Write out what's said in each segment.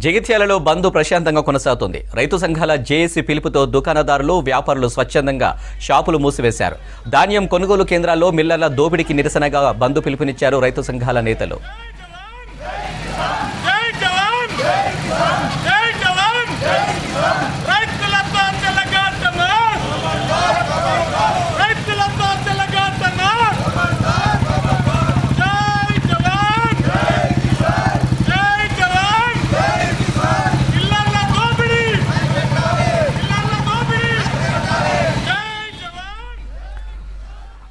జగిత్యాలలో బంద్ ప్రశాంతంగా కొనసాగుతుంది. రైతు సంఘాల జేఏసీ పిలుపుతో దుకాణదారులు, వ్యాపారులు స్వచ్ఛందంగా షాపులు మూసివేశారు. ధాన్యం కొనుగోలు కేంద్రాల్లో మిల్లర్ల దోపిడీకి నిరసనగా బంద్ పిలుపునిచ్చారు రైతు సంఘాల నేతలు.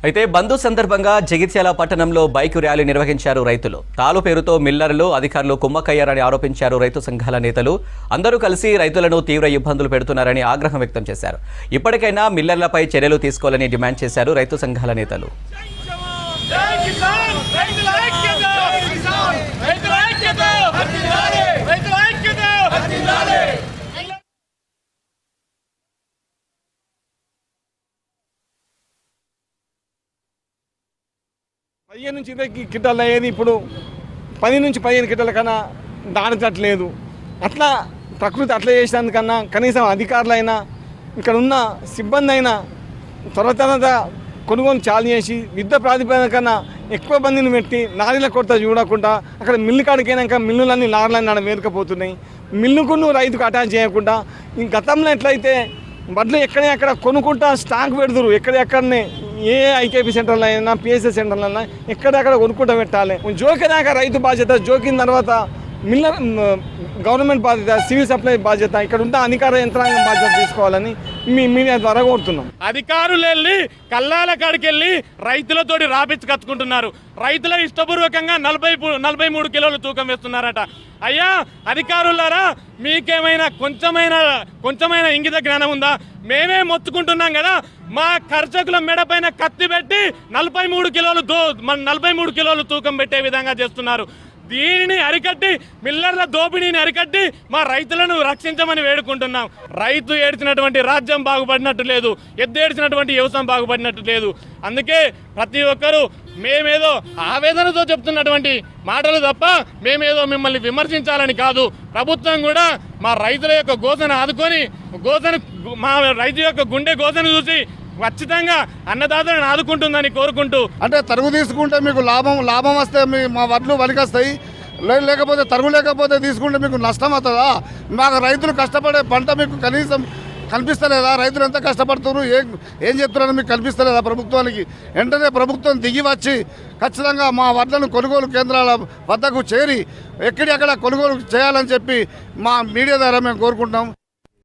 అయితే బంద్ సందర్భంగా జగిత్యాల పట్టణంలో బైక్ ర్యాలీ నిర్వహించారు రైతులు. తాలు పేరుతో మిల్లర్లు, అధికారులు కుమ్మక్కయ్యారని ఆరోపించారు రైతు సంఘాల నేతలు. అందరూ కలిసి రైతులను తీవ్ర ఇబ్బందులు పెడుతున్నారని ఆగ్రహం వ్యక్తం చేశారు. ఇప్పటికైనా మిల్లర్లపై చర్యలు తీసుకోవాలని డిమాండ్ చేశారు రైతు సంఘాల నేతలు. పదిహేను నుంచి 20 కింటాలు అయ్యేది ఇప్పుడు 10 నుంచి 15 కింటాల కన్నా దాటట్లేదు. అట్లా ప్రకృతి అట్లా చేసినందుకన్నా కనీసం అధికారులైనా ఇక్కడ ఉన్న సిబ్బంది అయినా త్వరతరత కొనుగోలు చాలు చేసి యుద్ధ ప్రాతిపదికన కన్నా ఎక్కువ మందిని పెట్టి లారీల కొరత చూడకుండా అక్కడ మిల్లు కాడికైనాక మిల్లులన్నీ లారీలన్నీ ఆడ వేరుకపోతున్నాయి. మిల్లుకును రైతుకు అటాచ్ చేయకుండా గతంలో ఎట్లయితే వడ్లు ఎక్కడెక్కడ కొనుక్కుంటా స్టాక్ పెడతారు. ఎక్కడెక్కడనే ఏ ఐకేపీ సెంటర్లో అయినా పిఎస్ఎస్ సెంటర్లో అయినా ఎక్కడెక్కడ కొనుక్కుంటా పెట్టాలి. జోకినాక రైతు బాధ్యత, జోకిన తర్వాత మిల్లర్ గవర్నమెంట్ బాధ్యత, సివిల్ సప్లై బాధ్యత, ఇక్కడ ఉన్న అధికార యంత్రాంగం బాధ్యత తీసుకోవాలని మీ మీడియా ద్వారా కోరుతున్నాం. అధికారులు వెళ్ళి కల్లాల కాడికి వెళ్ళి రైతులతోటి రాపిచ్చి కత్తుకుంటున్నారు. రైతుల ఇష్టపూర్వకంగా 43 కిలోలు తూకం వేస్తున్నారట. అయ్యా అధికారులారా, మీకేమైనా కొంచెమైనా ఇంగిత జ్ఞానం ఉందా? మేమే మొత్తుకుంటున్నాం కదా, మా కర్షకుల మెడపైన కత్తి పెట్టి 43 కిలోలు తూకం పెట్టే విధంగా చేస్తున్నారు. దీనిని అరికట్టి, మిల్లర్ల దోపిడీని అరికట్టి మా రైతులను రక్షించమని వేడుకుంటున్నాం. రైతు ఏడ్చినటువంటి రాజ్యం బాగుపడినట్టు లేదు, ఎద్దు ఏడ్చినటువంటి వ్యవసాయం బాగుపడినట్టు లేదు. అందుకే ప్రతి ఒక్కరూ మేమేదో ఆవేదనతో చెప్తున్నటువంటి మాటలు తప్ప మేమేదో మిమ్మల్ని విమర్శించాలని కాదు. ప్రభుత్వం కూడా మా రైతుల యొక్క గోసను ఆదుకొని మా రైతు యొక్క గుండె గోసను చూసి ఖచ్చితంగా అన్నదాతలను ఆదుకుంటుందని కోరుకుంటూ, అంటే తరుగు తీసుకుంటే మీకు లాభం వస్తే మా వడ్లు వలికొస్తాయి, లేకపోతే తరుగు లేకపోతే తీసుకుంటే మీకు నష్టం అవుతుందా? మాకు రైతులు కష్టపడే పంట మీకు కనీసం కనిపిస్తలేదా? రైతులు ఎంత కష్టపడుతున్నారు, ఏం చెప్తున్నారో మీకు కనిపిస్తలేదా? ప్రభుత్వానికి వెంటనే ప్రభుత్వం దిగి వచ్చి ఖచ్చితంగా మా వడ్లను కొనుగోలు కేంద్రాల వద్దకు చేరి ఎక్కడెక్కడ కొనుగోలు చేయాలని చెప్పి మా మీడియా ద్వారా మేము కోరుకుంటున్నాం.